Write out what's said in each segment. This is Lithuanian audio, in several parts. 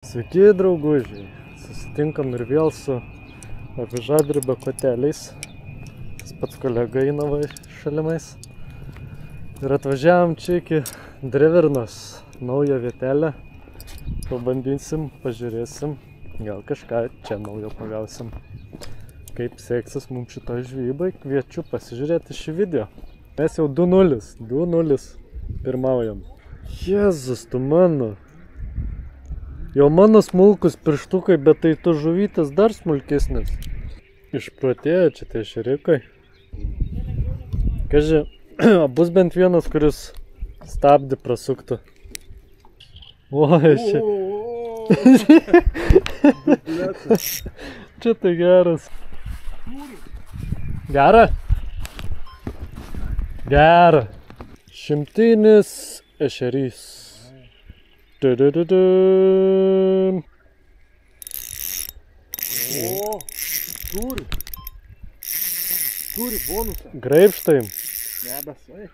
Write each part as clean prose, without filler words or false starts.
Sveiki, draugužiai. Susitinkam ir vėl su avižadrebio koteliais. Tas pats kolega eina šalimais. Ir atvažiavam čia iki Drevernos naują vietelę. Pabandysim, pažiūrėsim. Gal kažką čia naujo pagausim. Kaip seksis mums šitoj žvejybai, kviečiu pasižiūrėti šį video. Mes jau 2-0 pirmaujam. Jėzus, tu mano. Jau mano smulkus pirštukai, bet tai tu žuvytės dar smulkesnis. Išprotėjo čia tie šerikai. Kaži, bus bent vienas, kuris stabdį prasuktų. Oi, čia. Čia tai geras. Gera? Gera. Šimtinis ešerys. Tudududum. O, turi bonusą. Graibštai. Nebesai.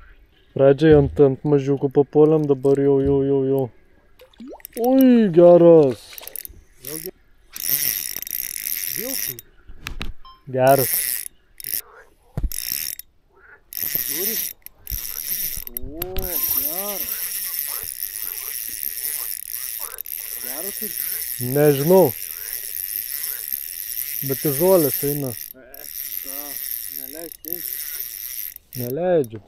Pradžiai ant mažiukų papuoliam, dabar jau. Ui, geras. Vilkų. Geras. Turi. O, geras. Geras turi. Nežinau. Bet į žolės eina. Neleidžiu keisti. Neleidžiu.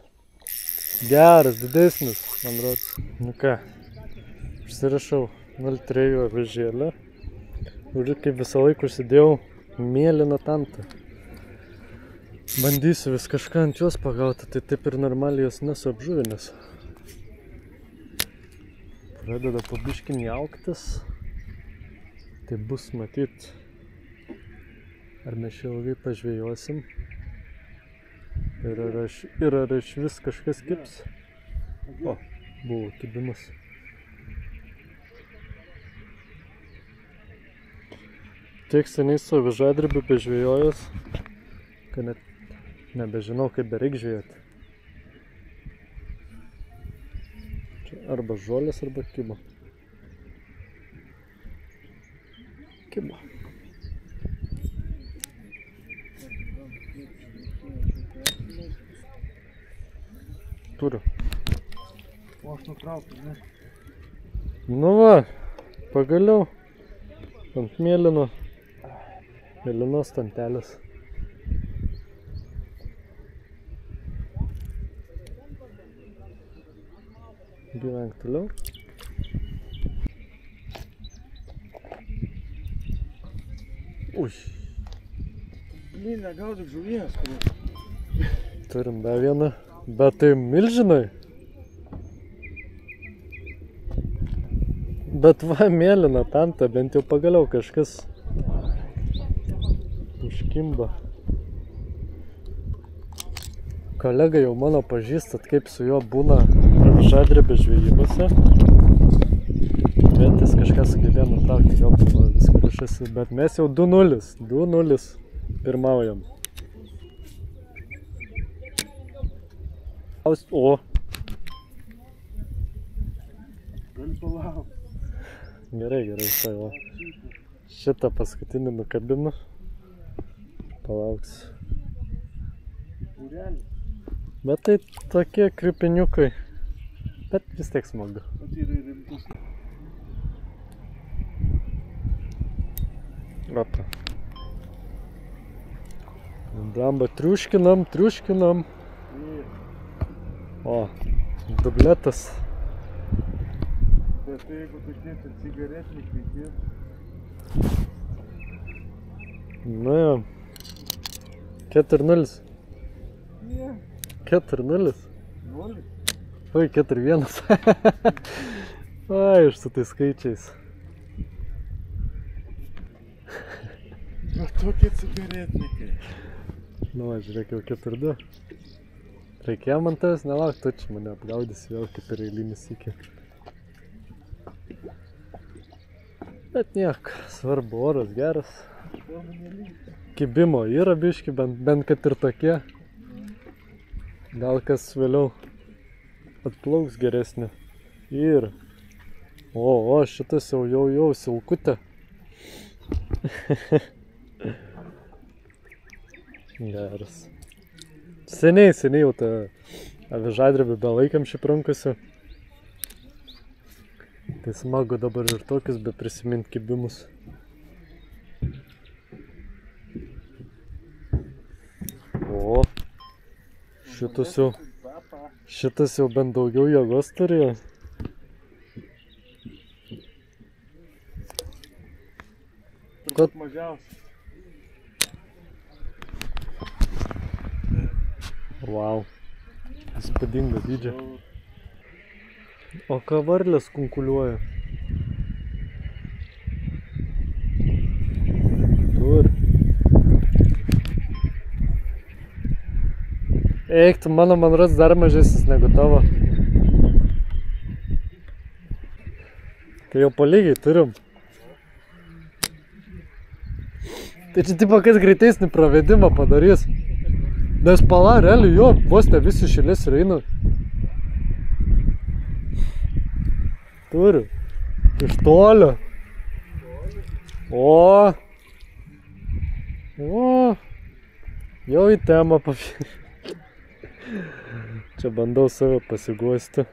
Geras, didesnis, man rodos. Nu ką, užsirašau 0,3 avižėlę. Ir kaip visą laiką užsidėjau mėlyną tantą. Bandysiu vis kažką ant jos pagauti, tai taip ir normaliai jos nesu apžuvinęs. Pradeda po biškį niauktis. Tai bus matyt, ar mes čia ilgai pažvėjosim. Ir ar iš vis kažkas kips. O, buvo kibimas. Tiek seniai su avižadrebiu pažvėjojęs, kad net nebežinau, kaip bereik žvėjoti. Čia arba žolės, arba kibo. Kibo. Turiu. O, aš nutraukiu, ne? Nu va, pagaliau ant mėlynos tantelės. Gyvenk toliau. Ui. Blin, negaudyk žuvies, kur. Turim dar vieną. Bet tai milžinai. Bet va, mėlyna tanta, bent jau pagaliau kažkas užkimba. Kolega jau mano pažįstat, kaip su juo būna avižadrebio žvejybose. Bet jis kažką sugebėjo nutraukti, vėl buvo viską rušasi. Bet mes jau 2-0 pirmaujam. O. Gali palaukti. Gerai, tai va. Šitą paskutinį nukabinu. Palauksiu. Urelį. Bet tai tokie kripiniukai. Bet vis tiek smagu. Bet yra rimtus. Opa. Blemba, triuškinam. O, dubletas. Bet jeigu tokie cigaretiniai reikės. Nu jo. 4-0. Ne. 4-0. 0. Oi, 4-1. Ai, aš su tais skaičiais. Bet tokie cigaretiniai. Nu, žiūrėk, jau 4-2. Reikėjo man tas, nelauk, tu čia mane apgaudys vėl kaip ir eilinis iki. Bet niek, svarbu, oras geras. Kibimo yra biški, bent kad ir tokie. Gal kas vėliau atplauks geresnė. Ir O, šitas jau silkutė. Geras. Seniai jau tą avižadrebį belaikiam šiaip rankose. Tai smagu dabar ir tokius be prisimint kibimus. O, šitas jau bent daugiau jėgos turėjo. Turbūt mažiausiai. Wow, įspūdingo dydžio. O ką varlės kunkuliuoja? Tur. Eik, tu man rods dar mažesnis negu tavo. Tai jau po lygiai turim. Tai čia tipo, kad greitesnį pravedimą padarys. Nes pala, realiai jo, vos ne visi šilės ir eina. Turi. Iš tolio. O. Jau į temą papildė. Čia bandau save pasiguosti.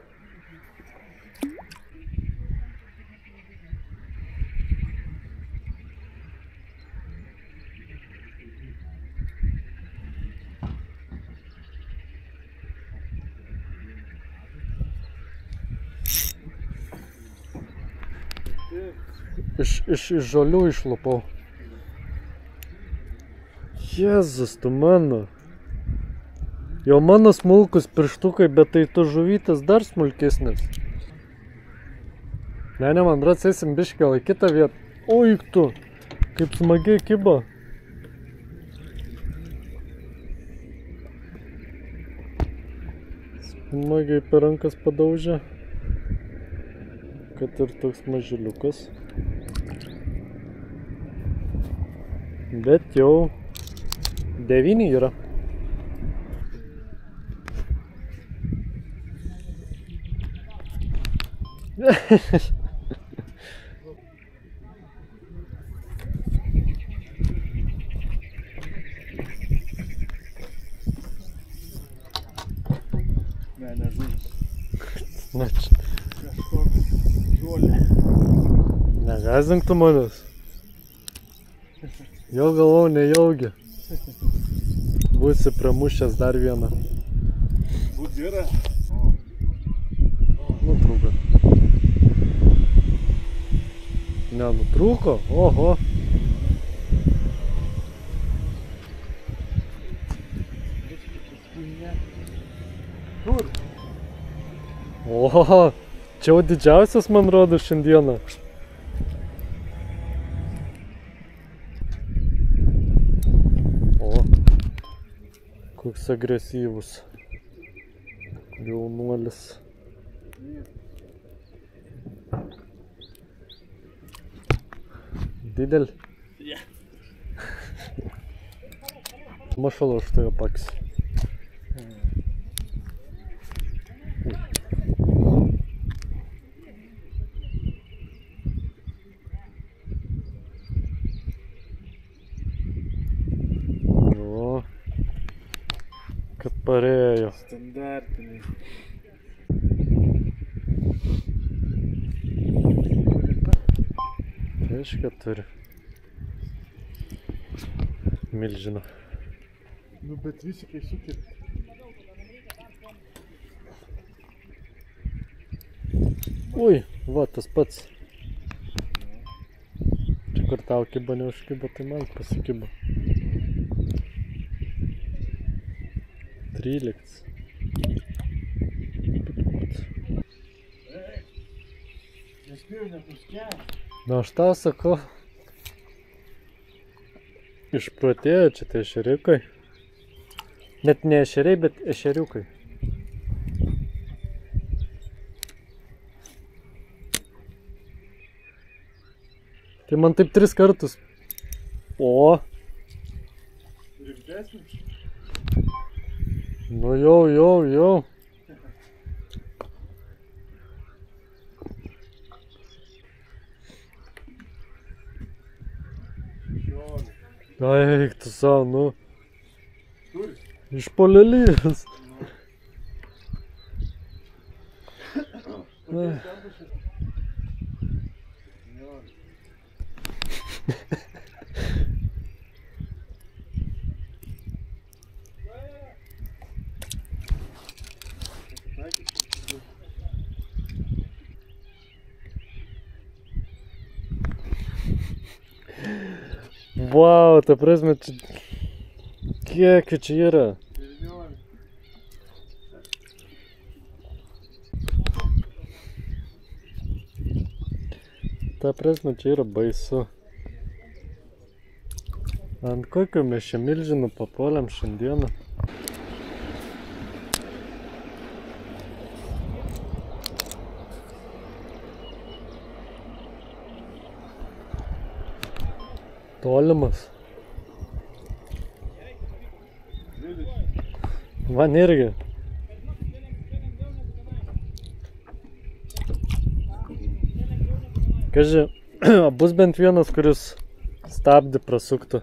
Iš žolių išlupau. Jėzus, tu mano. Jau mano smulkus pirštukai, bet tai tu žuvytės dar smulkesnės. Ne, man rods eisim biškį gal į kitą vietą. Oi, tu, kaip smagiai kibo. Smagiai per rankas padaužė. Kad ir toks mažiliukas. Bet jau 9 yra. Ne žuvis. Nač. Kažkoks žolė. Negazink tu manęs. Jau galvau, nejaugi. Būsi pramušęs dar vieną. Būt yra. Nutrūko. Ne, nutrūko? Oho. Kur? Oho. Čia jau didžiausias, man rodo, šiandieną. Koks agresyvus jaunuolis. Didelį? Ja. Mašalo už tai apaks. Kad parėjo. Standartiniai. Aiškia turi. Milžino. Nu, bet visi kai sukirti. Ui, va, tas pats. Čia kur tau kibo neužkibo, tai man pasikibo. 13. Nespėjau nepuskęsti. Na, aš tau sakau. Išprotėjo čia tai ešeriukai. Net ne ešeriai, bet ešeriukai. Tai man taip 3 kartus. O. Rimtesnis? Nu jau. Eik tu savo, nu. Turi? Iš polelijos. Kokiais tempus čia? 17. Vau, ta prasme, kiek čia yra? 19. Ta prasme, čia yra baisu. Ant kokio mes čia milžinų papuolėm šiandieną? Tolimas. Man irgi. Kaži, bus bent vienas, kuris stabdį prasuktų.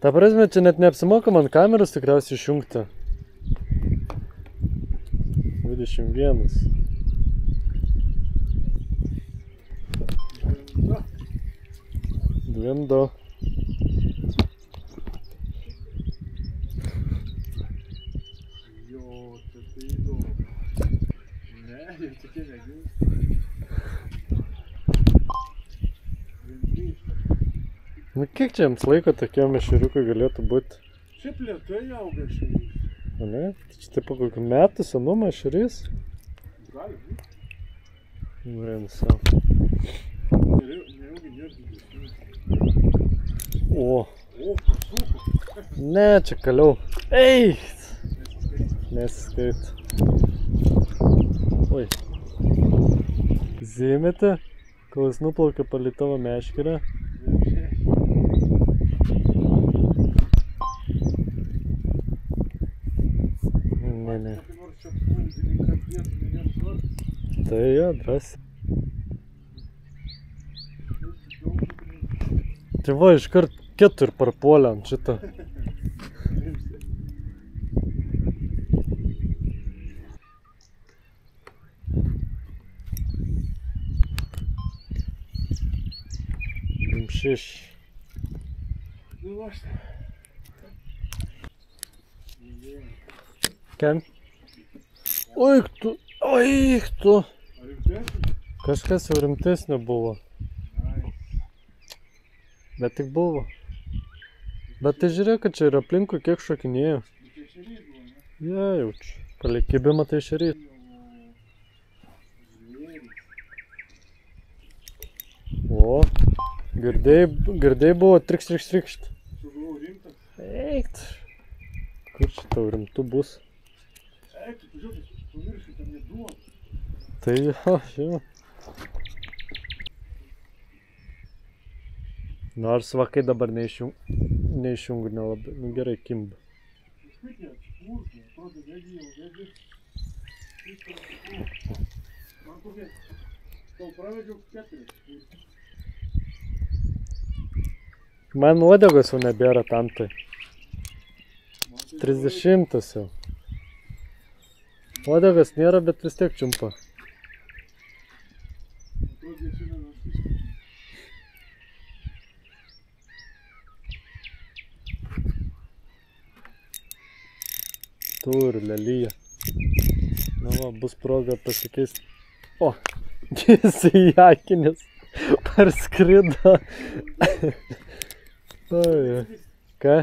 Ta prasme, čia net neapsimoka man kameros tikriausiai išjungti. 21. Dviem du. Jo, čia tai įdomu. Ne, jau tokie negimsta. Nu kiek čia jiems laiko tokie mešeriukai galėtų būti? Šiaip lėtai auga šerys. O ne? Čia taip po kokių metų senumo šerys? Gali būti. Nu, jam savo. Nejaugi nėra didesnių. O, O, pasuko. ne, čia kaliau. Eik! Nesiskait. Oi. Zėmėte, kol jis nuplaukė palei tavo meškerę. Ne. Tai jo, drąsiai. Tai va, iškart 4 parpuolė ant šito. Šeši. Ken? Oik tu, oik tu. Kažkas jau rimtesnio buvo. Bet tik buvo. Bet tai žiūrėk, kad čia yra aplinkui kiek šokinėjo. Ja, jaučiu. Palei kibimą tai šerys. O, girdėjai buvo trikšt. Eikt. Kur čia tau rimtų bus? Tai jo. Nors vakai dabar neišjungu nelabai. Nu gerai, kimba. Man uodegos jau nebėra tam tai. 30 jau. Uodegas nėra, bet vis tiek čiumpa. Turi lelyje. Na va, bus proga pasikeisti. O, jisai jakinis parskrido. Ką?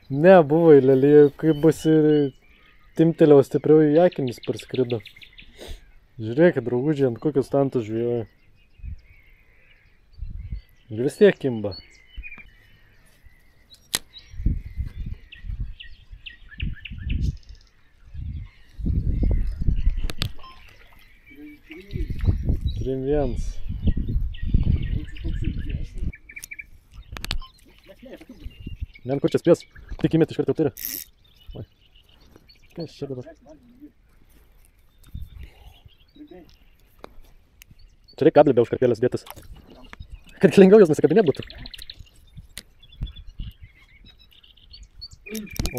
Ne, buvo į lelyje, kai bus ir timtelėjau stipriau į jakinis parskrido. Žiūrėkit, draugužiai, ant kokius stantus žvėjoja. Ir vis tiek kimba. Trim viens. Ne, kur čia spės? Tik įmėti iš karto turi. Oi. Kas čia dabar? Čia reik kablį be užkarpėlės dėtis. Kad lengviau jos nusikabinėt būtų.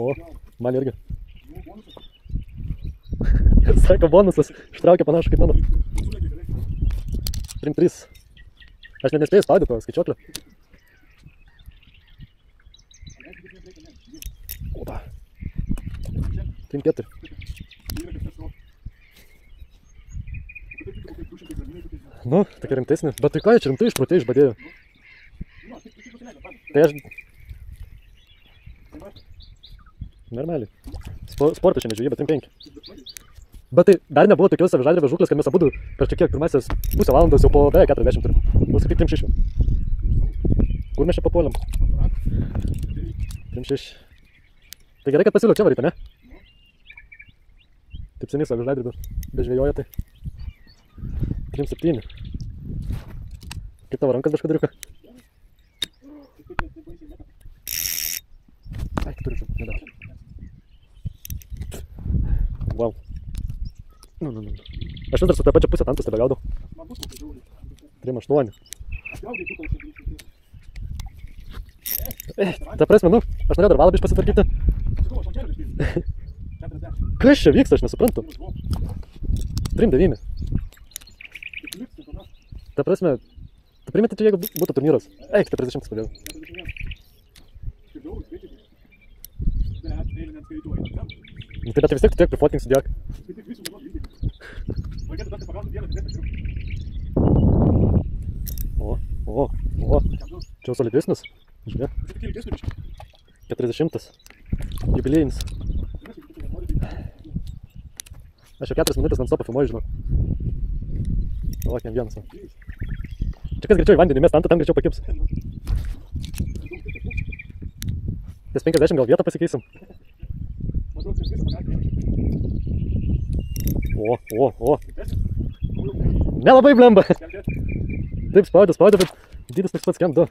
O, man irgi. Sako, bonusas ištraukė panašu kaip mano. Trim 3. Aš net nespėjau spaudyti to skaičiuoklio. Opa. Trim 4. Nu, tokia rimtesnė. Bet tai ką jie čia rimtai išprotė išbadėjo? Tai aš... Normaliai. Sporto čia nežvejyba, 3-5. Bet tai dar nebuvo tokios avižadrebės žūklės, kad mes abudu per čia kiek pirmasis pusę valandos jau po beveik 40 turim. Nu, sakyk 3-6. Kur mes čia papuolėm? 3-6. Tai gerai, kad pasiūliau čia varyti, ne? Taip seniai su avižadrebiu bežvėjoja tai. 3-7. Kaip tavo rankas biškadariuka? Ai, turiu čia, nedar. Wow. Nu. Aš vis dar su tą pačią pusę tantus tebegaudau. 3-8. Ta prasme, nu, aš norėjau dar valą biškį pasitvarkyti. Kas čia vyksta, aš nesuprantu. 3-9. Ta prasme, tu primeti čia, jeigu būtų turnyras. Eik, 40 padėjau. Nu, tai bet vis tiek tu tiek prifotkink sudėk. O. Čia jau solidesnis. Žiūrėk. 40. Jubiliejinis. Aš jau 4 minutės non-stopą filmuoju, žinau. O, kem vienas. Čia kas greičiau į vandenį mest, tam greičiau pakips. Ties 50 gal vietą pasikeisim. O. Nelabai blemba. Taip, spaudė, bet dydis toks pats kem 2.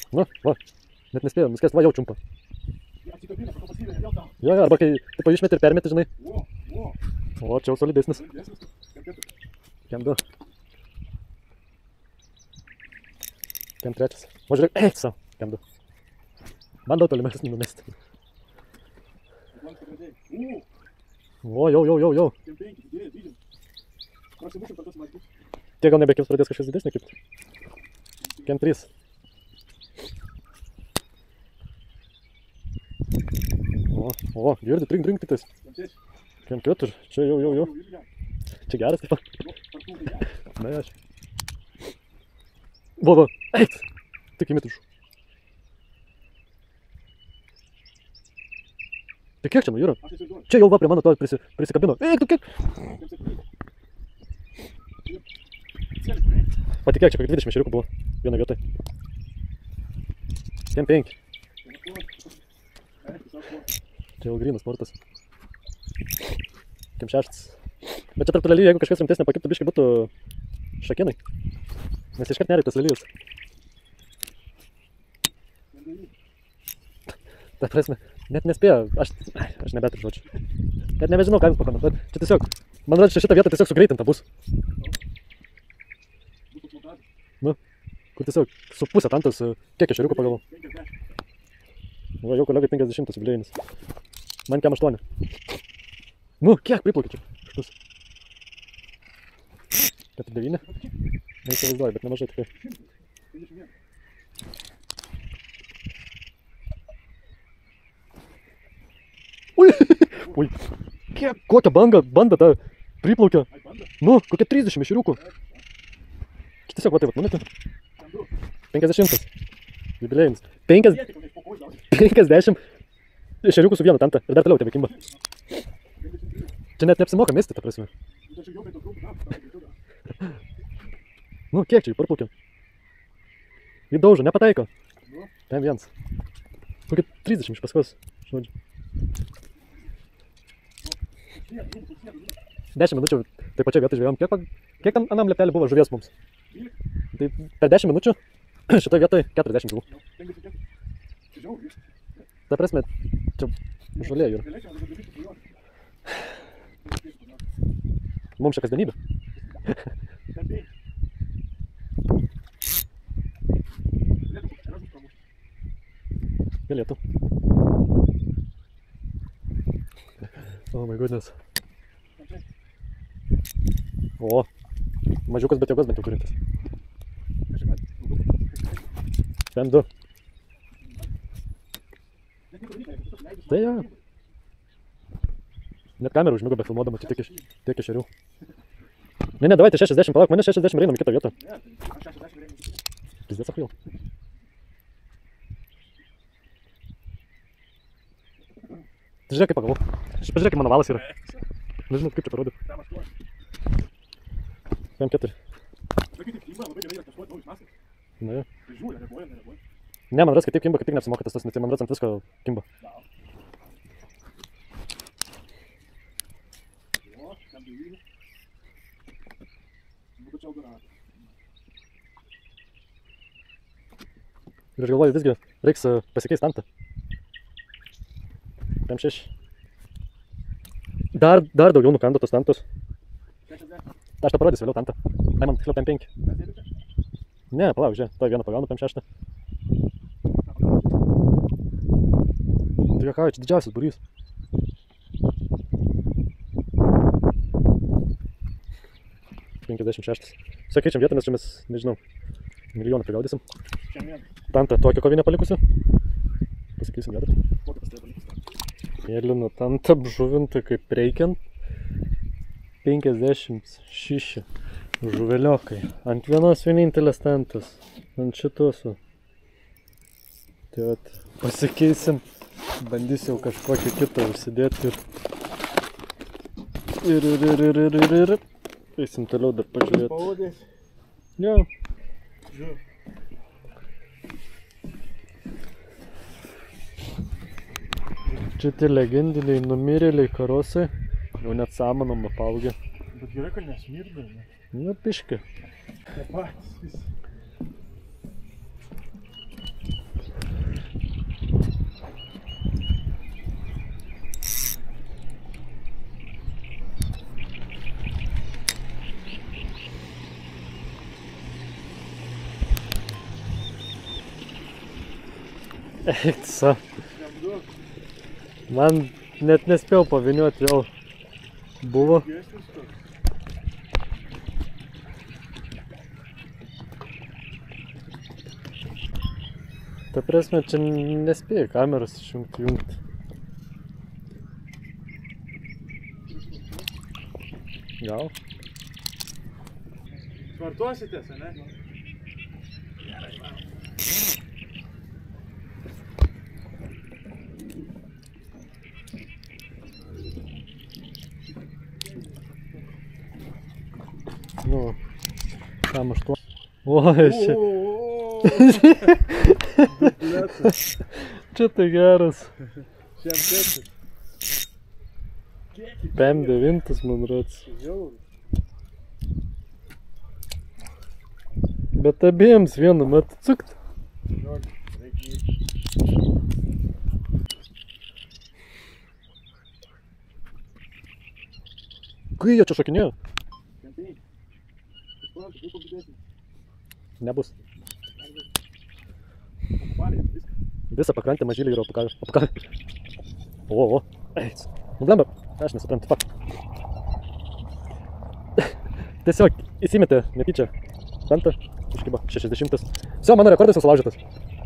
Nu, va, net nespėjau, nuskęst, va, jau čiumpa. Jo, arba kai taip išmeti ir permeti, žinai. O, čia jau solidesnis. Kem 2. Kem 3. O, žiūrėk, eik savo, kem 2. Man daug tolimesnį numesti. O, jau. Tie gal nebekims pradės kažkas didesnį kaip. Kem 3. O, girdi, trink tiktais. Kem 4, čia jau. Čia geras taip pat. Na, aš. Va, eik! Tik įmeti už. Tai kiek čia nu yra? Čia jau va prie mano to prisikabino. Eik, tu kiek? Patikėk, čia kokie 20 mešeriukų buvo viena vietoj. Kem 5. Čia jau grynas sportas. Kem 6. Bet čia tarp lelijų, jeigu kažkas rimtesnė pakiptų biškai būtų šakinai. Nes iškart nereikia tas lelijus. Ta prasme, net nespėjo, aš nebeturiu žodžiu. Net nebežinau, ką jums pakomentuoti. Čia tiesiog, man rodo, šitą vietą tiesiog sugreitinta bus. Nu, kur tiesiog su pusę tantas, kiek ešeriukų pagalvau. Va, jau kolegai 50 jubiliejinis. Man kem 8. Nu, kiek priplaukė čia? Štus. 4-9. Neįsivaizduoju, bet nemažai tikrai. Ui, kiek, kokią banda ta priplaukė. Nu, kokia 30 mešeriukų. Tiesiog va taip vat numetė. 50. Jubiliejinis. 50 ešeriukų su vienu tantą. Ir dar toliau tebekimba. Čia net neapsimoka mesti, ta prasme. Nu, kiek čia jų parplaukė? Įdaužo, nepataiko. Ten vienas. Kokia 30 iš paskos. Žodžiu. 10 minučių taip pačiai vietoj žvėjom. Kiek anam lepelį buvo žuvies mums? Tai per 10 minučių šitoje vietoje 40 žuvų. Ta prasme, čia žolė yra. Mums čia kasdienybė. Galėtų. Oh my goodness. O, mažiukas, bet jėgos bent jau turintis. Bent du. Tai jo. Net kamerą užmigo be filmuodama, tai tiek ešerių. Ne, davai, tai 60, palauk, mane 60 reinam į kitą vietą. Pizdės achujau. Tai žiūrėk, kaip pagavau. Pažiūrėk, kaip mano valas yra. Nežinau, kaip čia parodė. PM4. Na, jo. Ne, man ras, kad taip kimba, kad tik neapsimoka tas, tai man ras ant visko kimba. Ir aš galvoju, visgi reiks pasikeisti tantą. PM6. Dar daugiau nukando tos tantos. Aš tą parodysiu vėliau tantą. Ai, man tiksliau PM5. Ne, palauk, žiūrėk, to vieną pagaunu PM6. Tai ką, čia didžiausias būrys. Visą keičiam vietą, nes čia mes, nežinau, milijoną prigaudysim. Tantą tokią kovinę palikusiu. Pasikeisim vietą. Mėlyną tantą apžuvintą kaip reikiant. 56 žuveliokai. Ant vienos vienintelės tantos. Ant šitos. Tai vat, pasikeisim. Bandysiu jau kažkokį kitą užsidėti ir. Eisim toliau dar pažiūrėti. Pavodės. Jo. Čia tie legendiniai numirėliai karosai. Jau net samanom apaugė. Bet gerai, kad nesmirda, ne? Nu, piški. Tie patys visi. Eiksa. Man net nespėjau pavyniuoti, jau buvo. Ta prasme, čia nespėjai kameras išjungti. Gal? Svartuositės, ne? Nu, tam 8. Oi, čia. Čia tai geras. PM9 man rods. Bet abiems vienu metu cukt. Kai jie čia šokinėjo? Nebus. Visą pakrantę mažylį yra apakavę. O. Eis. Nu blemba, aš nesuprantu, fuck. Tiesiog įsimetė netyčia tantą, iškibo 60. Vsio, mano rekordas jau sulaužytas.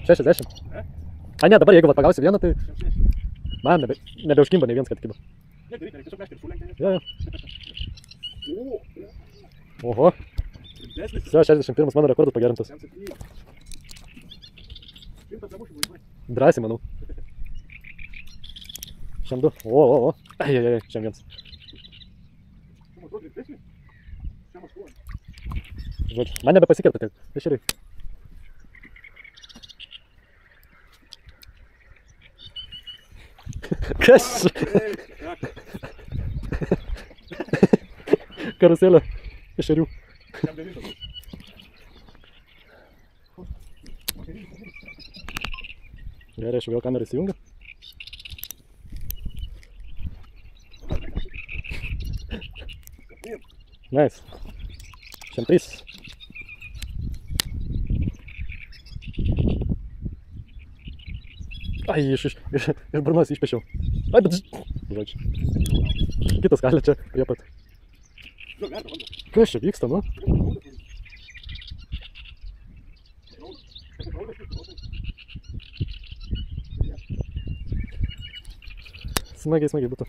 60. A ne, dabar jeigu pagausi vieną, tai man nebeužkimba nei vienas, kad kibo. Jo. Oho. Vsio, 61 mano rekordas pagerintas. Drąsiai, manau. Šiam 2. O. Ai, šiam 1. Žodžiu, man nebepasikerta tiek. Ešeriai. Kas? Karuselė ešerių. Gerai, aš vėl kamerą įsijungiu. Nice. Šiam 3. Ai, iš burnos išpešiau. Ai, bet... Žodžiu. Kitas kalė čia, prie pat. Kas čia vyksta, nu? Smagiai būtų.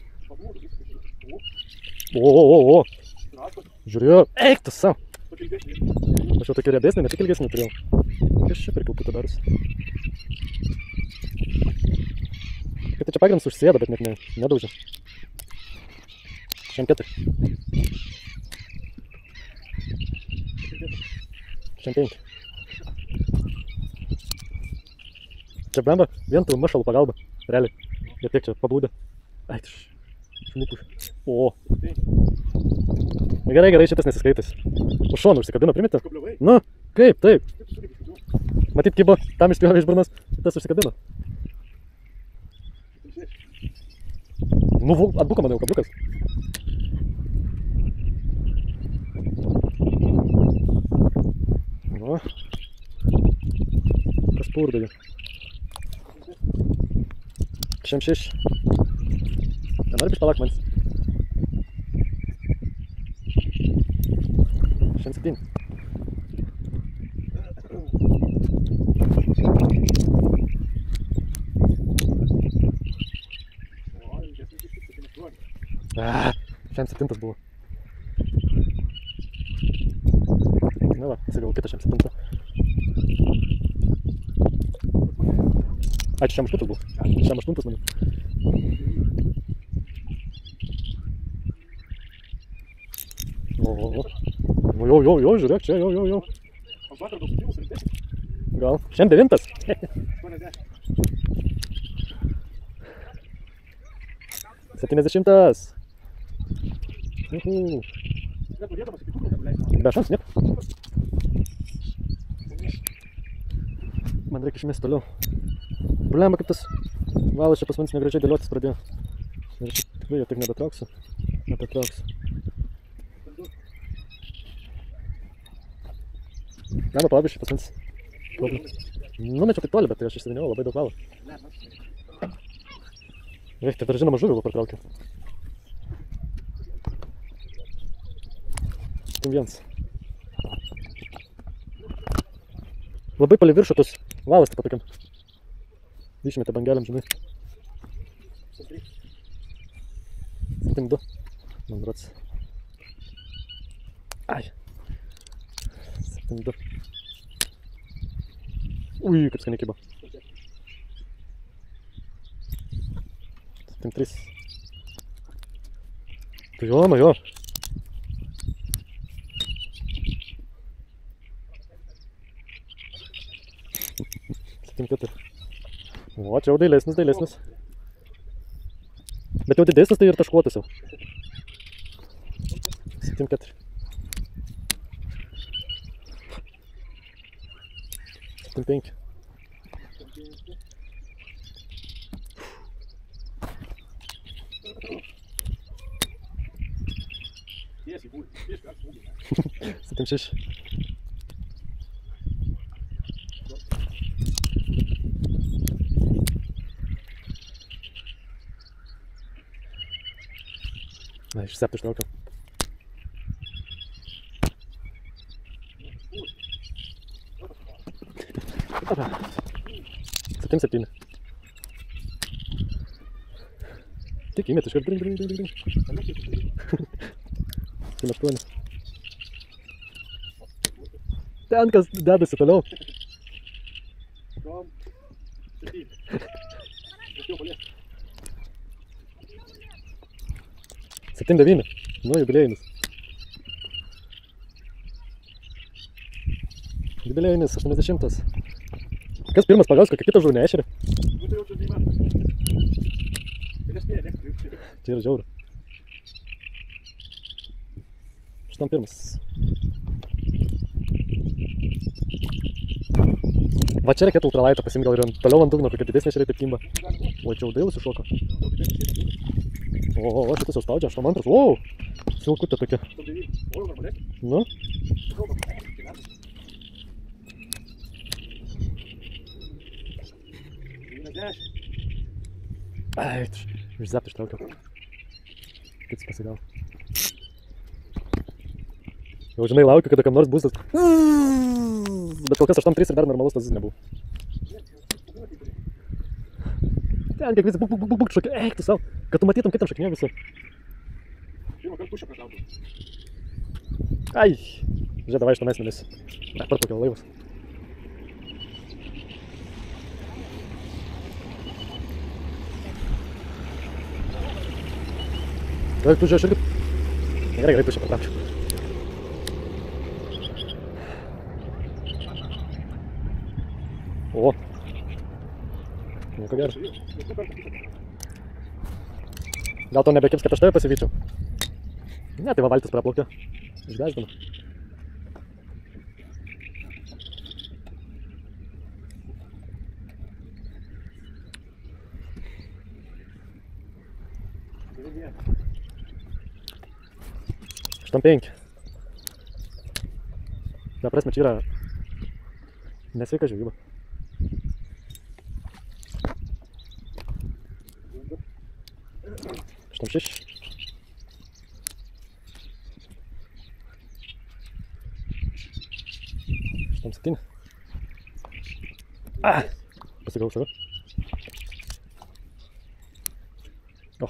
O. Žiūrėjau. Eik tu savo. Aš jau tokį riebesnį, ne tik ilgesnį turėjau. Kas čia prikilputą darosi? Kad čia pagrindas užsėda, bet net nedaužia. Šiam 4. Šiam 5. Čia blemba, vien tų mašalų pagalba. Realiai. Ir tiek čia pablūdė. Ai, šuniukų. O. Gerai, šitas nesiskaitas. Už šoną užsikabino, primitė? Nu, kaip, taip. Matyt, kibo, tam išspjovė iš burnos, tas užsikabino. Nu, atbuko mane jau kabliukas. Nu. Kas purdagi. Šiam 6. Nenori bišt palak manis. Šiam 7. Šiam 7 buvo. Na va, pasigavau kitą šiam 7. Ai, čia šiam 8 buvo. Šiam 8 mane. O, jo, žiūrėk, čia, jo. Gal, šiam 9. 70. Be šans, ne? Man reikia išmesti toliau. Problema, kaip tas valas čia pas manis negražiai dėliotis pradėjo. Ir čia tikrai jo tik nebetrauksiu. Lema pabiškai pas manis. Numečiau tik toli, bet tai aš išsivinėjau labai daug valą. Reikia, tai dar žinoma žuvį patraukiau. Tim 1. Labai palei viršų tos valas taip tokiam. Išmetė bangeliam, žinai. Tim 2. Man rods. Ai. 7-2. Ui, kaip skaniai kibo. 7-3. Tai jo. 7-4. O, čia jau dailesnis. Bet jau didesnis tai ir taškuotas jau. 7-4. 7-5. Sitem 6. Na, išsepti ištraukiau. Sitem 7. Tik įmeti iškart, bring. 7-8. Ten kas dedasi toliau. 7-9. Nu, jubilėjinis. Jubilėjinis, 80. Kas pirmas pagaus, kokią kitą žuvį neešerį? Čia yra žiauru. Šitam pirmas. Va čia reikėtų ultralaitą pasiimti, gal ir toliau ant dugno, kokia didesnė šeriai taip kimba. O, čia audailus iššoko. O, šitas jau spaudžia, 8 antras. O, silkutė tokia. O, normalesnis. Nu? Ai, iš zepto ištraukiau. Kits pasigavo. Jau žinai, laukiu, kada kam nors bus tas. Bet kol kas 8-3 ir dar normalus tas nebuvo. Ten kiek visi buk šakė, eik tu savo, kad tu matytum kitam šaknė visą. Pirmą kartą pušą prašautų. Ai, žiūrė, davai iš to mesmenis. Parplaukiau laivas. Gerai, tu žiūrė, aš irgi. Gerai, pušę patraukčiau. O. Nieko gero. Gal to nebekibs, kad aš tave pasivyčiau? Ne, tai va valtis praplaukė. Išgąsdino. Šitam 5. Ta prasme, čia yra nesveika žvejyba. Šitam 6. Šitam 7. Pasigavau save. O.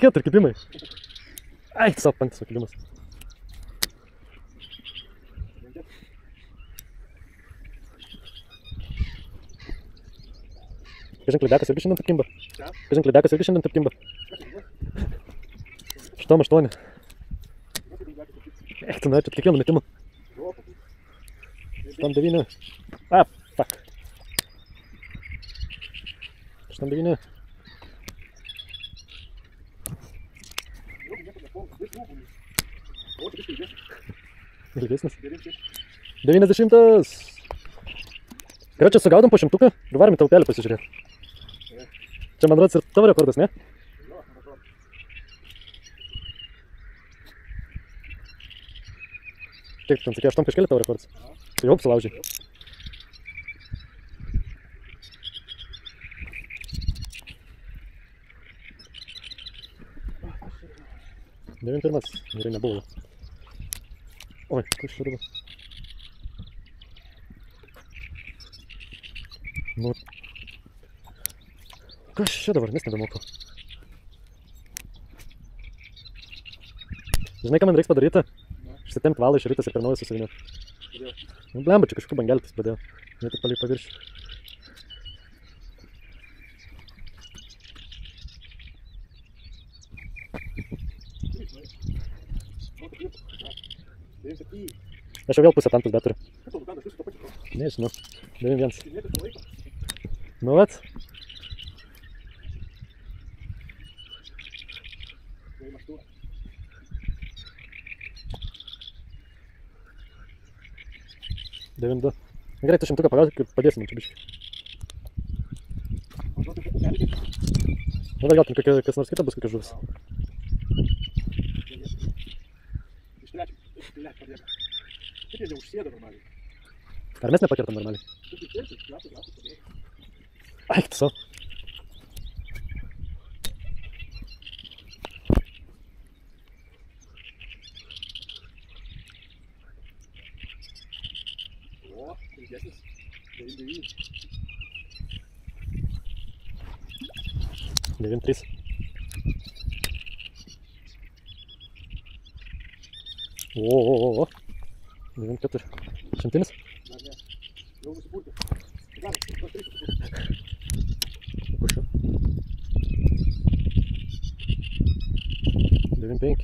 Keturi kibimai. Ai, savo 5 kibimas. Kažin klidekas irgi šiandien taip kimba. Kažin klidekas irgi šiandien taip kimba. 8-8. Eik, tu norėčiau kiekvieną metimą. 8-9. Fuck. 8-9. Ilgesnis. 90. Karočią, sugaudom po 100 ir varom į tą upelį pasižiūrėti. Čia, man rodos, ir tavo rekordas, ne? Taip, ten sakė, 8 kažkėlį tavo rekordas. Tai jau sulaužiai. Devin pirmas, gerai nebuvo. Oi, kas čia dabar? Nu, kas čia dabar, nes nebemoku. Žinai, ką man reiks padaryti? Išsitempt valą iš rytas ir per naują susivinėti. Nu, blemba, čia kažkokiu bangeltis pradėjo. Ne tik palei paviršių. Aš jau vėl pusę tantus bet turiu. Nežinau. 9-1. Nu, vat. Devinta. Gerai, tu 100 pagauti ir padėsi man čia biškį. Nu, dar gal ten kas nors kita bus kokia žuvis. Ar mes nepakirtam normaliai? Ai, tu savo. O, ilgesnis. 9-9. 9-3. O. 9-4. Šimtinis? Dar ne. Jau nusipurtė. Pušiu. 9-5.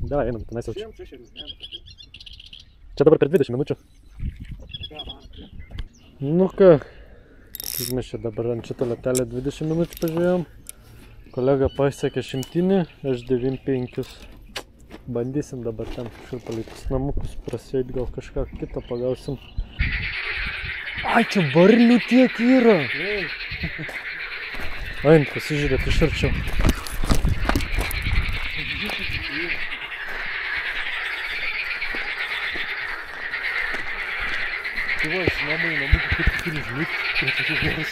Davai, einam, tenais jau čia. Čia dabar per 20 minučių. Nu ką, mes čia dabar ant šitą letelę 20 minučių pažiūrėjom. Kolega pasiekė 100, aš 9-5. Bandysim dabar ten kažkur palei tus namukus prasėt, gal kažką kitą pagausim. Ai, čia varlių tiek yra. Ain, pasižiūrėt iš arčiau. Tai va, iš namų kaip turi žliukt, tai tokie geras.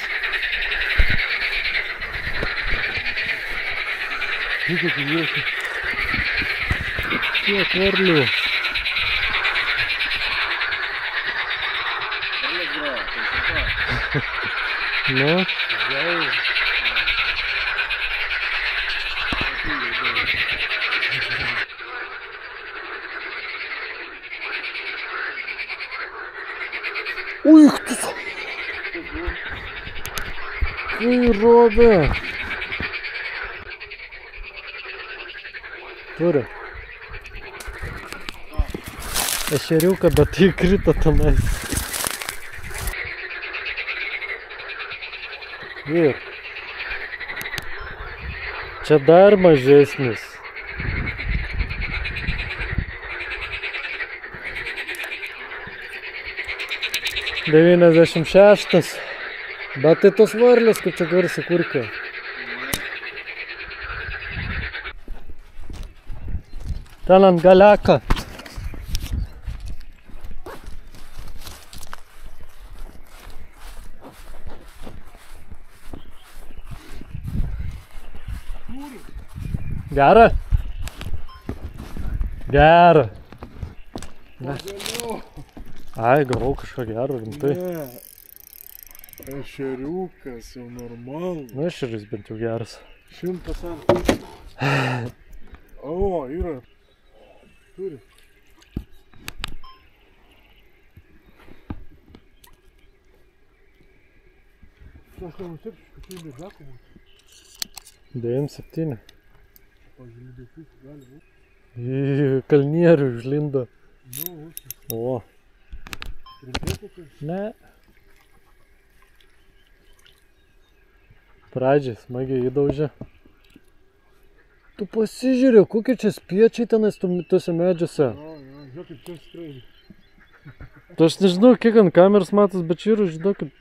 Žiūrėk, jėkį. Tiek varlių. Nu? Uich, tu su... Kai robė. Turi. Ešeriuką, bet tai krito tenais. Ir. Čia dar mažesnis. $96. Bet tai tos varlės, kaip čia garsiai kurkia. Ten ant galeka. Gera? Gera. Ai, gavau kažką gero, rimtai. Ne, ešeriukas jau normalu. Nu, ešeris bent jau geras. 100%. O, yra. Turi. Aš nenusipsiu, kad tai lydekų būtų. 97. Pavyzdžiui, lydekius gali būti. Į kalnierių užlindo. Nu, O. rimtėtų tai. Ne. Pradžiai smagiai įdaužė. Tu pasižiūrė, kokie čia spiečiai tenais tuose medžiuose. Žiūrėk, kaip čia skraidė. Tu aš nežinau, kiek ant kameros matas, bet čia yra, žinokit,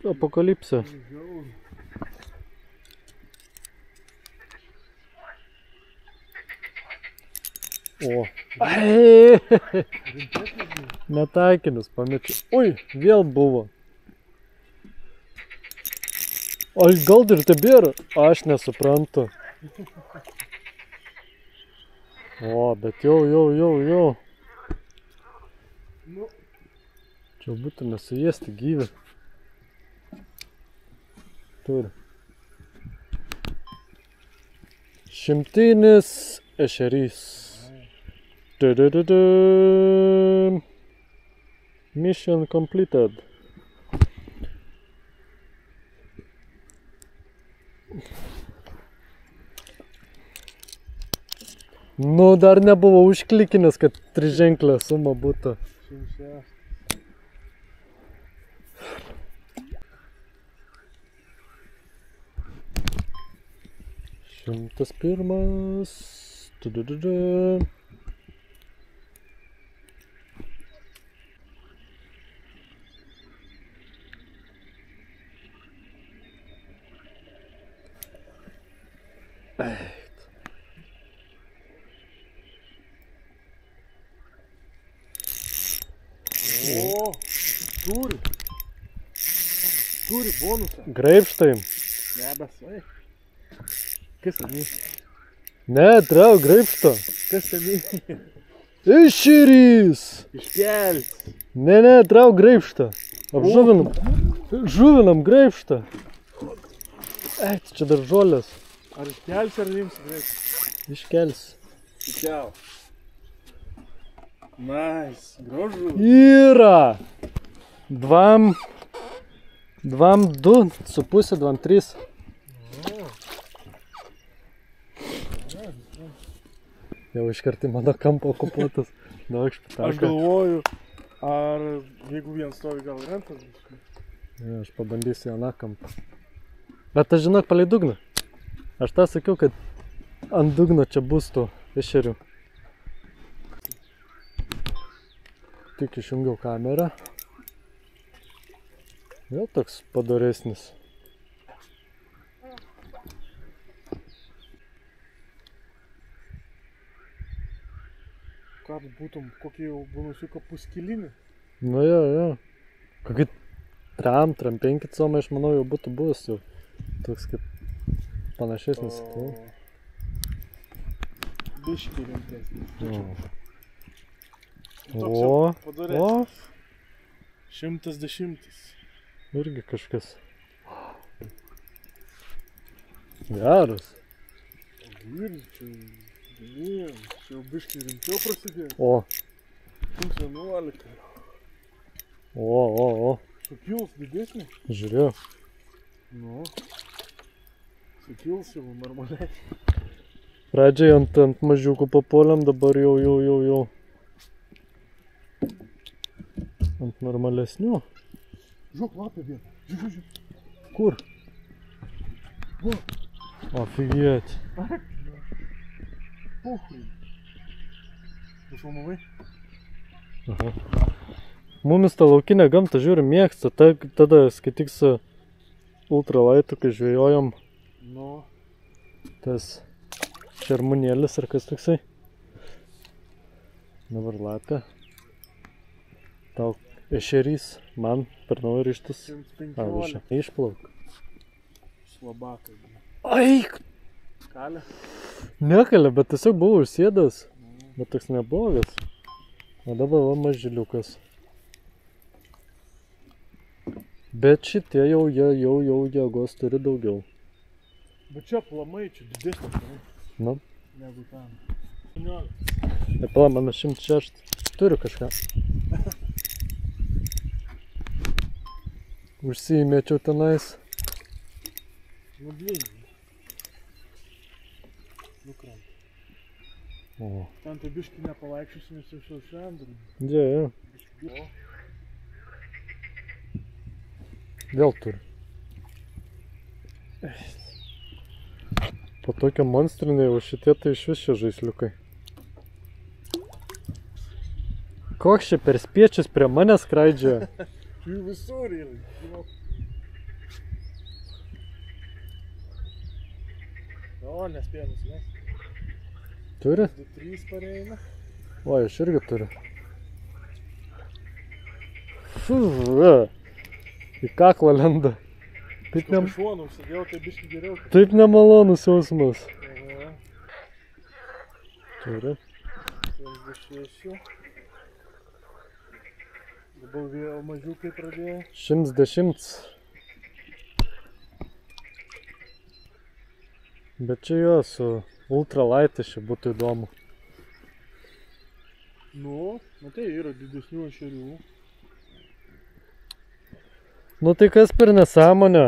apokalipsė. O. Ai. Netaikinis, pamečiu. Ui, vėl buvo. O gal ir tebėra? Aš nesuprantu. O, bet jau. Čia būtų nesuėsti gyvį. Turi. Šimtinis ešerys. Mission completed. Nu, dar nebuvo užklikinęs, kad triženklė suma būtų. 101. Tudududu. O, turi bonusą. Graibštai. Nebesai. Kas ten jį? Ne, trau, graibšto. Kas ten jį? Ešerys. Iškelti. Ne, trau, graibšto. Apžuvinam. Žuvinam graibštą. Eit, čia dar žolės. Ar iškelsi, ar imsi greitai? Iškelsi. Iškel. Nice. Gražu. Yra. 2, 2,5, 2,3. Jau iškarti mano kampo okupuotas. Aš galvoju, ar jeigu vien stovi gal rentas bus. Ne, aš pabandysiu aną kampą. Bet aš žinok, palei dugną. Aš tą sakiau, kad ant dugno čia bus tų ešerių. Tik išjungiau kamerą. Vėl toks padoresnis. Ką būtum, kokį jau bonusiuką puskilinį? Nu jo. Kokį tram 5 comą, aš manau, jau būtų buvęs jau. Toks kaip panašesnis. Biškį rimtesnis. O. 110. Irgi kažkas. Geras. Čia jau biškį rimčiau prasidėjo. O. 111. O. Sukils didesnį? Žiūrėjau. Nu. Sukils jau normaliai. Pradžiai ant mažiukų papuoliam, dabar jau. Ant normalesnių. Žiūrėk, lapė viena. Žiūrėk. Kur? Va. Офигеть. Похуй. Nufilmavai? Aha. Mumis tą laukinę gamtą žiūrim mėgsta, tada skaityk su ultralaitu, kai žvejojom. Nu. Tas šermunėlis ar kas toksai. Dabar lapė. Tau ešerys, man per naują ryštis. 115. Išplauk. Slabakai. Aik! Kalė? Nekalė, bet tiesiog buvau užsėdęs. Bet toks neblogas. O dabar va mažiliukas. Bet šitie jau jėgos turi daugiau. Bet čia plamai, čia didesnė. Nu. Negu ten. Nepala, mano 106. Turiu kažką. Užsiimėčiau tenais. Nu, blin. Nukrant. O. Ten tai biškį nepalaikščiusi, nes jau švendrų. Jo. Vėl turi. Po tokio monstrinio jau šitie tai iš vis čia žaisliukai. Koks čia per spiečius prie manęs skraidžia? Jų visur yra. O, nespėjo nusimesti. Turi? 2-3 pareina. O, aš irgi turiu. Į kaklą lenda. Šuonų užsidėjau, tai biškį geriau. Taip nemalonus jausmas. Aha. Turi. 106. Dabar vėl mažiukai pradėjo. 110. Bet čia jo su ultralaitais čia būtų įdomu. Nu, matai, yra didesnių ešerių. Nu tai kas per nesąmonę?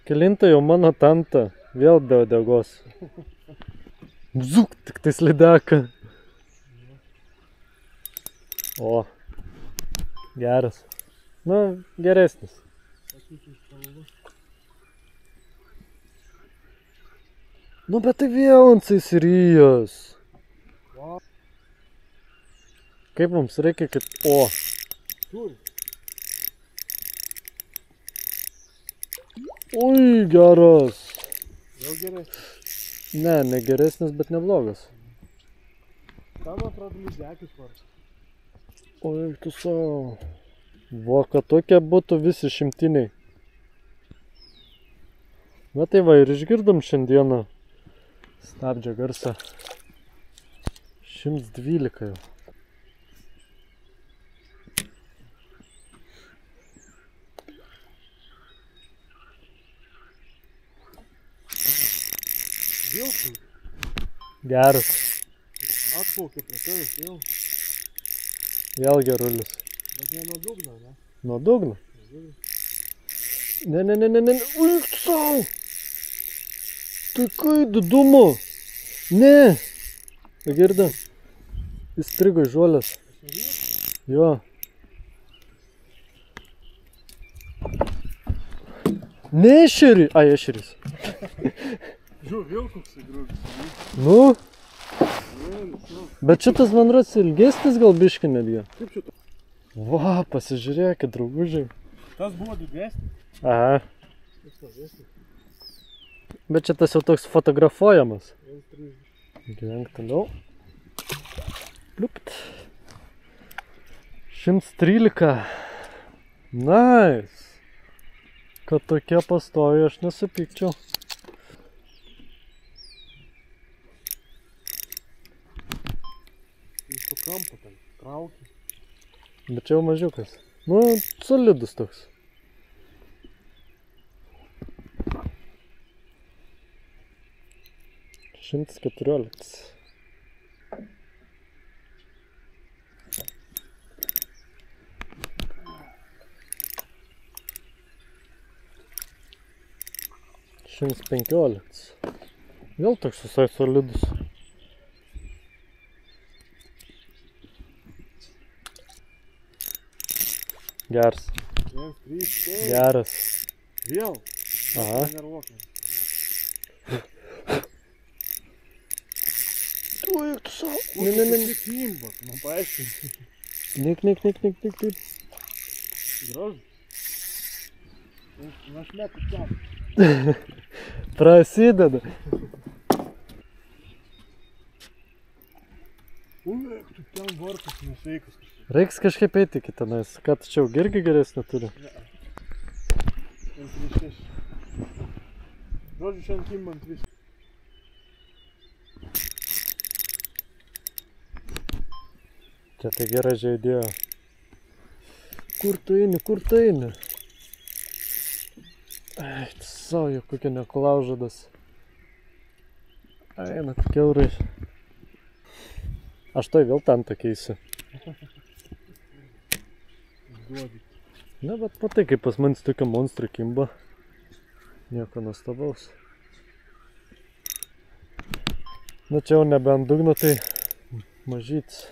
Kelinta jau mano tanta. Vėl be uodegos. Zuk, tik tai slideka. O. Geras. Nu, geresnis. Nu, bet tai vėl ant saisirijos. Kaip mums reikia, kad... O. Turi. Ui, geras. Vėl geresnis. Ne, ne geresnis, bet neblogas. Tam atrodo lydekis vartas. Oi, tu savo. Va, kad tokie būtų visi šimtiniai. Na tai va, ir išgirdom šiandieną stabdžio garsą. 112 jau. Vėl turi. Geras. Atplaukė prie tavęs vėl. Vėl gerulis. Bet ne nuo dugno, ne? Nuo dugno? Ne. Ui, sau! Tai kai didumo? Ne! Girda. Įstrigo žuolės. Jo. Ne ešerį. Ai, ešeris. Žiūrėjau, vėl koks įgrūdis. Nu? Vienas, nu. Bet šitas man rodos ilgesnis gal biški netgi. Kaip šitą? Va, pasižiūrėkit, draugužiai. Tas buvo didesnis. Aha, Tas mažesnis. bet šitas jau toks fotografuojamas. 1,30. Gyvenk toliau. Pliupt. 113. Nice. Kad tokie pastovi, aš nesupykčiau. Iš to kampo ten traukia. Bet čia jau mažiukas. Nu, solidus toks. Šimtas 14. Šimtas 15. Vėl toks visai solidus. Geras. 1,3. Geras. Vėl. Aha. Nervuokim. Oi, tu savo. Ne. Tik imba, man paaiškinti. Nik. Gražu. Aš metu ten. Prasideda. Ui, tu ten vartas nesveikas. Reiks kažkaip eiti iki tenais. Ką tu čia jau irgi geresnį turi? 1,36. Žodžiu, šiandien kimba 3. Čia tai gera žaidėjo. Kur tu eini? Ai, tu savo, jau kokia neklaužadas. Eina, kiaurai. Aš tai vėl ten tokeisiu. Duodi. Na, bet matai, kaip pas manis tokia monstrų kimba. Nieko nuostabaus. Na, čia jau nebe ant dugno, tai mažytis.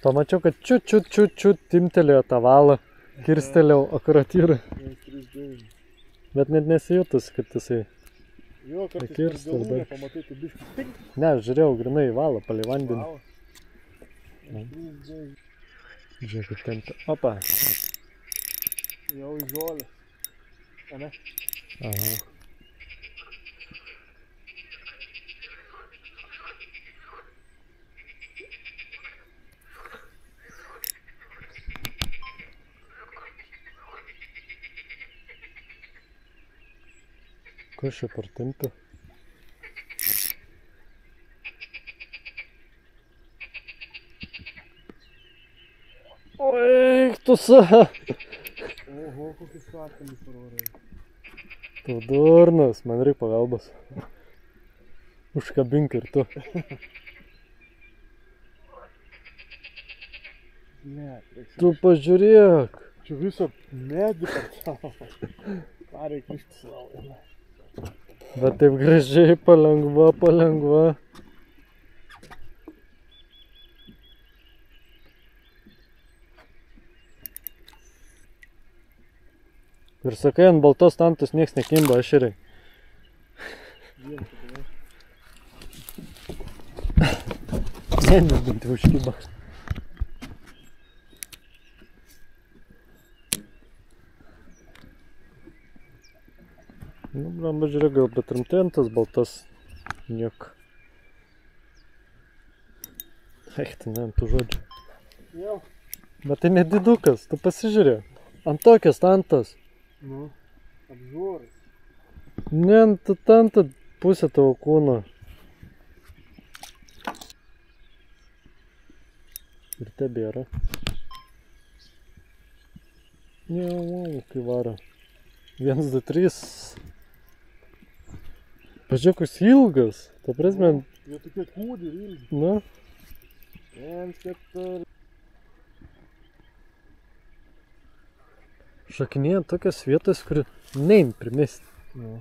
Pamačiau, kad čiut timtelėjo tą valą. Kirstelėjau akaratyrą. 1,39. Bet net nesijutus, kad jisai... Jo, kartais per Kirstel, galūnę bet- pamatai, tai biškį tik Ne, žiūrėjau grinai į valą, palei vandenį. valą. 1,39. Žiūrėk, kaip tempia. Opa. Jau į žolę. Ane? Aha. Kas čia per tempia? Oi, tu savo. Oho, kokius sakalius parvarai. Tu durnas, man reikia pagalbos. Užkabink ir tu. Ne, reiks. Tu pažiūrėk. Čia visą medį per savo. Ką reikia išti savo. Bet taip gražiai, palengva. Ir sakai, ant baltos tantos nieks nekimba, ašeriai. Vienas pakalai. Sėdės bent jau užkiba. Nu, blamba, žiūrėk, gal bet rimtai ant tas baltas niek. Eich, tai ne ant tų žodžių. Jo. Bet tai nedidukas, tu pasižiūrėk. Ant tokias tantas. Nu, apžuorai. Ne ant tantą pusę tavo kūno. Ir tebėra. Jau, kai varo. 1, 2, 3. Pažiūrėk, koks ilgas. Ta prasme, Jie tokie kūdį ir ilgi. na, 1,4. šakinėja tokias vietas, kur neim primesti. Nu.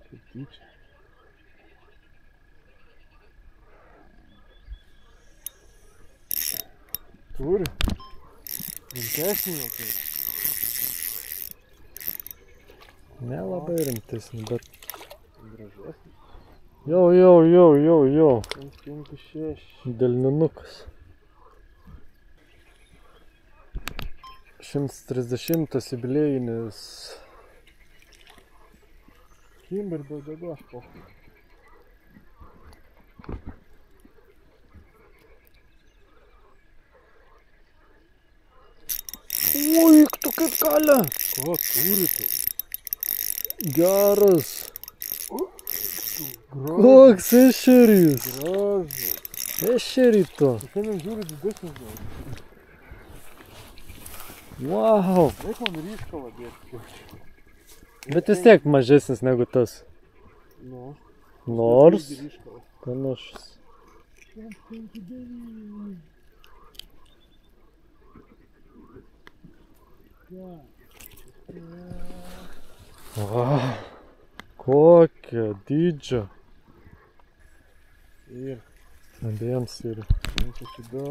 Kaip tyčia. Turi. Rimtesnį jau tai. Nelabai rimtesnį, bet... Gražesnis. Jau. 5-6. Delninukas. 130 jubiliejinis. Kimber be uodegos, pochui. Ui, tu kaip kalė. Ko turi tu? Geras. Gražu. Koks ešerys. Gražu. Ešerito. Šiandien žiūri didesnis gal. Wow. Reik man ryškalą dėti. Bet vis tiek mažesnis negu tas. Nu. Nors Ryškalą. panašus. Wow. Kokio dydžio. Ir. Abiems ir. Čia sida.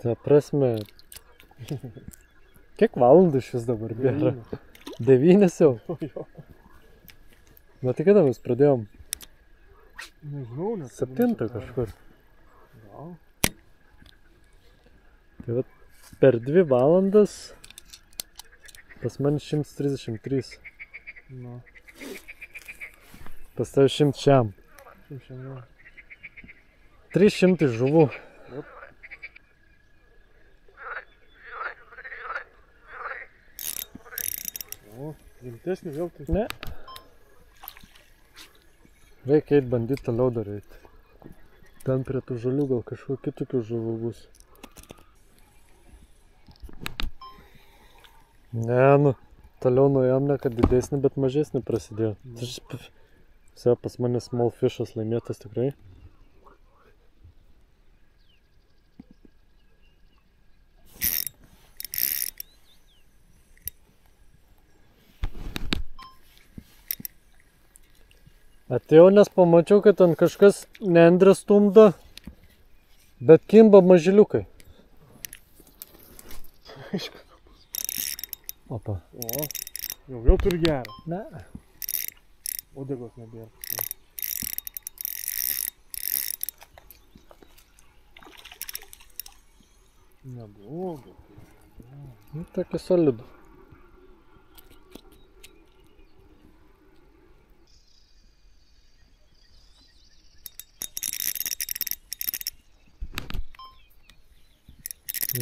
Ta prasme. Kiek valandų šis dabar bėra? 9 jau. Jo. Na tai kada mes pradėjom? Nežinau, nes... 7 kažkur. Gal. Tai vat per 2 valandas pas man 133. Na. Pas tave 100 šiam. Šiandien. 300 žuvų. O, rimtesnį vėl tai... Ne. Reikia eit bandyti toliau daryti. Ten prie tų žalių gal kažkokių kitokių žuvų bus. Ne, nu, toliau nuėjom ne kad didesnį, bet mažesnį prasidėjo. Tai pas mane small fishas laimėtas tikrai. Atėjau, nes pamačiau, kad ten kažkas nendrę stumdo, bet kimba mažiliukai. Opa. O, jau turi gerą. Ne. Uodegos nebėra. Neblogai. Nu, tokį solidų.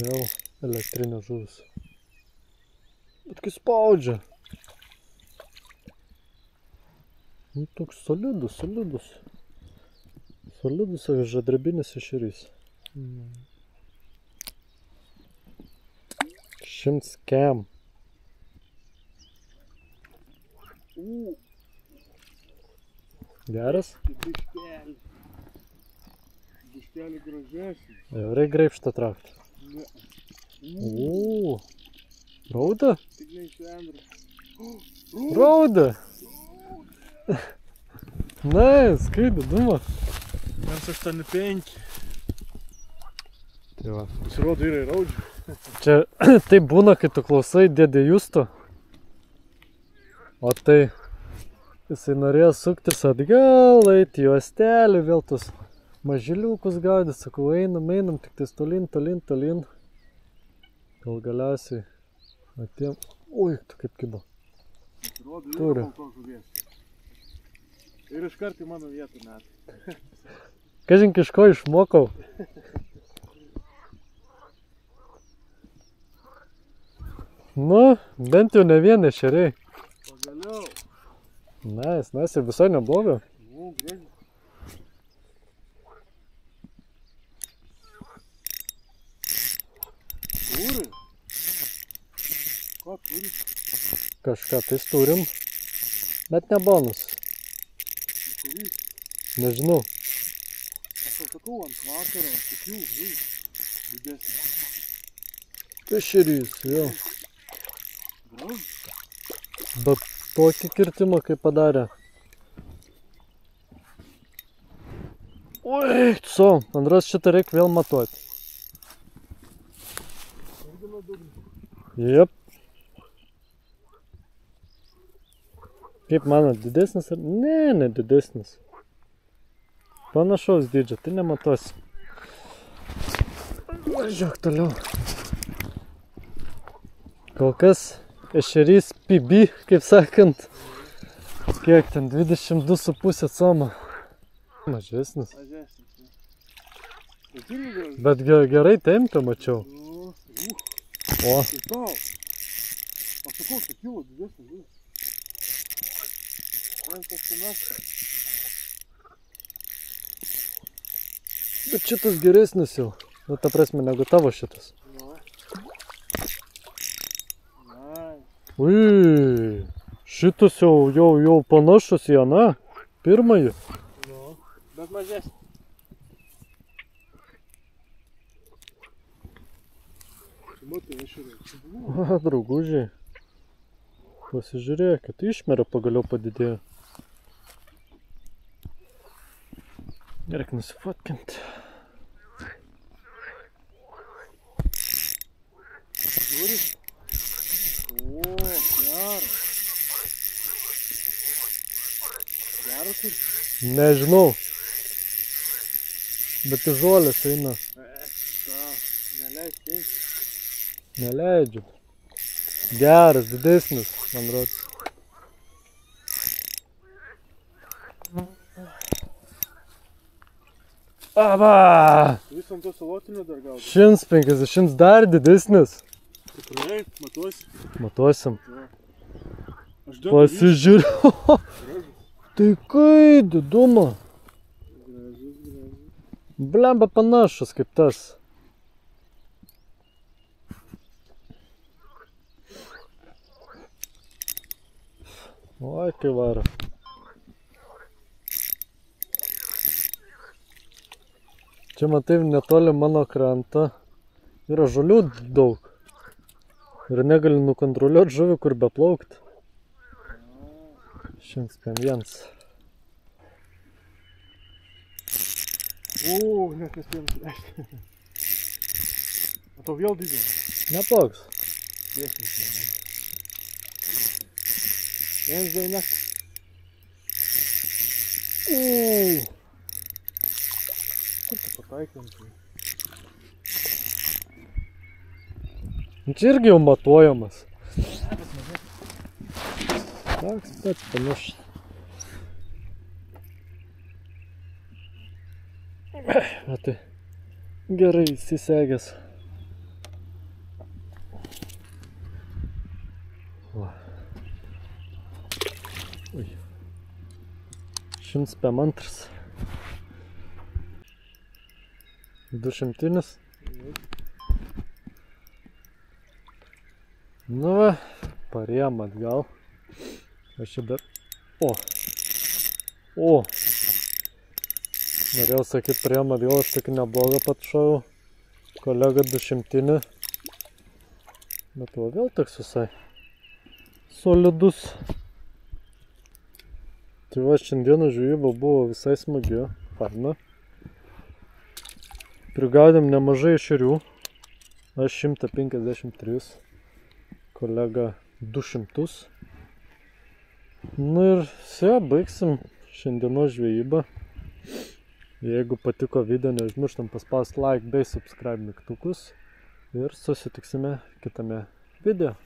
Jau elektrinė žuvis. Bet kai spaudžia. Nu, toks solidus. Solidus avižadrabinis ešerys. 100 kem. Geras? Biškelį. Biškelį gražesnį. Jau reik greipštą traukti. Ne. Rauda? Tik neišvendra. Rauda! Na, skaidė, duma. 185. Tai va. Pasirodo yra ir raudžių. Čia taip būna, kai tu klausai dėdė Justo. O tai jisai norėjo suktis atgal, eiti juostelį, vėl tus mažiliukus gaudyti. Sakau, einam, tik tais tolyn. Gal galiausiai atėjom. Ui, tu kaip kibo. Pasirodo Turi. yra baltos žuvies. Ir iškart į mano vietą net. Kažink iš ko išmokau. Nu, bent jau ne vien ešeriai. Pagaliau. Nes ir visai nebloga. Nu, gražiai. Turi. Ką turi? Kažką tais turim, bet ne bonus. Kurį? Nežinau. Aš jau sakau, ant vakaro, tokių, didesnį. Ešerys, jo. Gražiai. Bet tokį kirtimą kaip padarė. Ui, Andras, šitą reikia vėl matuoti. Irgi nuo dugno. Jep. Kaip manot, didesnis ar? Ne, ne didesnis. Panašaus dydžio, tai nematosi. Važiuok toliau. Kol kas ešerys PB, kaip sakant. Kiek ten, 22,5 cm. Mažesnis. Bet gerai tempia, mačiau. O. Tai tau. Aš sakau, tai kilo didesnis žuvis. Man tas panašas. Bet šitas geresnis jau. Nu, ta prasme, negu tavo šitas. No. Nice. Ui, šitas jau panašus į aną. Pirmąjį. No. Bet mažesnis. Matai, ešeriai. O, draugužiai. Pasižiūrėkit, išmera pagaliau padidėjo. Reik nusifotkint. Žiūri? O, geras. Geras ir? Nežinau. Bet į žolės eina. Ta, neleid keisti. Neleidžiu. Geras, didesnis, man rodos. Aba! Vis ant to salotinio dar gauti. 150 dar didesnis. Tikrai, matuosi. Matuosim. Aš dar Pasižiūrėjau. Tai kai diduma. Gražus. Blemba panašus kaip tas. Oi, kai varo. Čia matai netoli mano krantą. Yra žolių daug. Ir negali nukontroliuoti žuvį, kur beplaukt. 101. O, net nespėjom suleisti. O tau vėl didelis. Neplauks. Dėsnis. 1,9. Kur tu pataikėm? Čia irgi jau matuojamas. Toks pats panašus. Tai gerai įsisegęs. Ui. 102. 200. Nu va, parėjom atgal. Aš čia dar... O! Norėjau sakyt, parėjom atgal, aš tokį neblogą patšau. Kolega 200. Bet va vėl toks visai solidus. Tai va, šiandieną žvejyba buvo visai smagi, faina. Prigaudėm nemažai ešerių. Aš 153, kolega 200. Nu ir vse, baigsim šiandienos žvejybą. Jeigu patiko video, neužmirštam paspausti like bei subscribe mygtukus. Ir susitiksime kitame video.